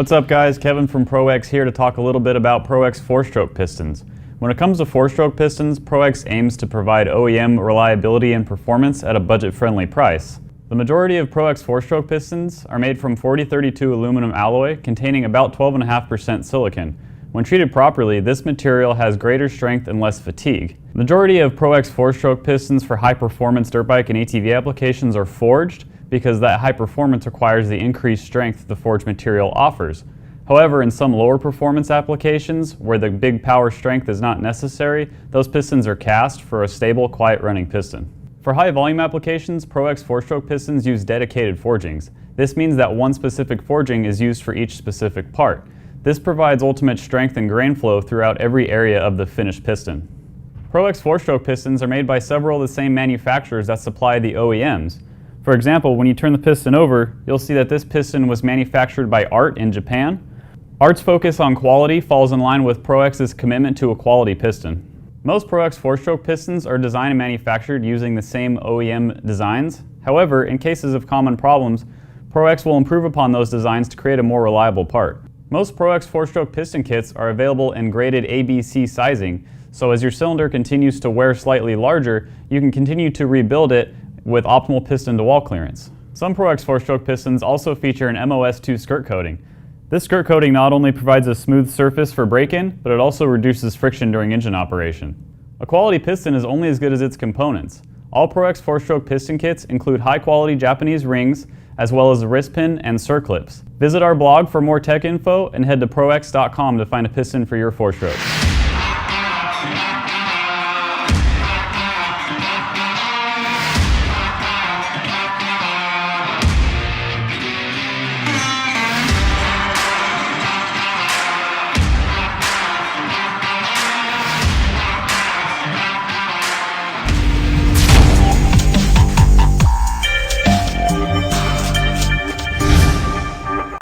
What's up guys, Kevin from ProX here to talk a little bit about ProX 4-stroke pistons. When it comes to 4-stroke pistons, ProX aims to provide OEM reliability and performance at a budget-friendly price. The majority of ProX 4-stroke pistons are made from 4032 aluminum alloy containing about 12.5% silicon. When treated properly, this material has greater strength and less fatigue. The majority of ProX 4-stroke pistons for high-performance dirt bike and ATV applications are forged because that high performance requires the increased strength the forged material offers. However, in some lower performance applications where the big power strength is not necessary, those pistons are cast for a stable, quiet running piston. For high volume applications, ProX 4-stroke pistons use dedicated forgings. This means that one specific forging is used for each specific part. This provides ultimate strength and grain flow throughout every area of the finished piston. ProX 4-stroke pistons are made by several of the same manufacturers that supply the OEMs. For example, when you turn the piston over, you'll see that this piston was manufactured by ART in Japan. ART's focus on quality falls in line with ProX's commitment to a quality piston. Most ProX 4-stroke pistons are designed and manufactured using the same OEM designs. However, in cases of common problems, ProX will improve upon those designs to create a more reliable part. Most ProX 4-stroke piston kits are available in graded ABC sizing, so as your cylinder continues to wear slightly larger, you can continue to rebuild it with optimal piston-to-wall clearance. Some ProX 4-stroke pistons also feature an MOS2 skirt coating. This skirt coating not only provides a smooth surface for break-in, but it also reduces friction during engine operation. A quality piston is only as good as its components. All ProX 4-stroke piston kits include high-quality Japanese rings, as well as a wrist pin and circlips. Visit our blog for more tech info and head to prox.com to find a piston for your 4-stroke.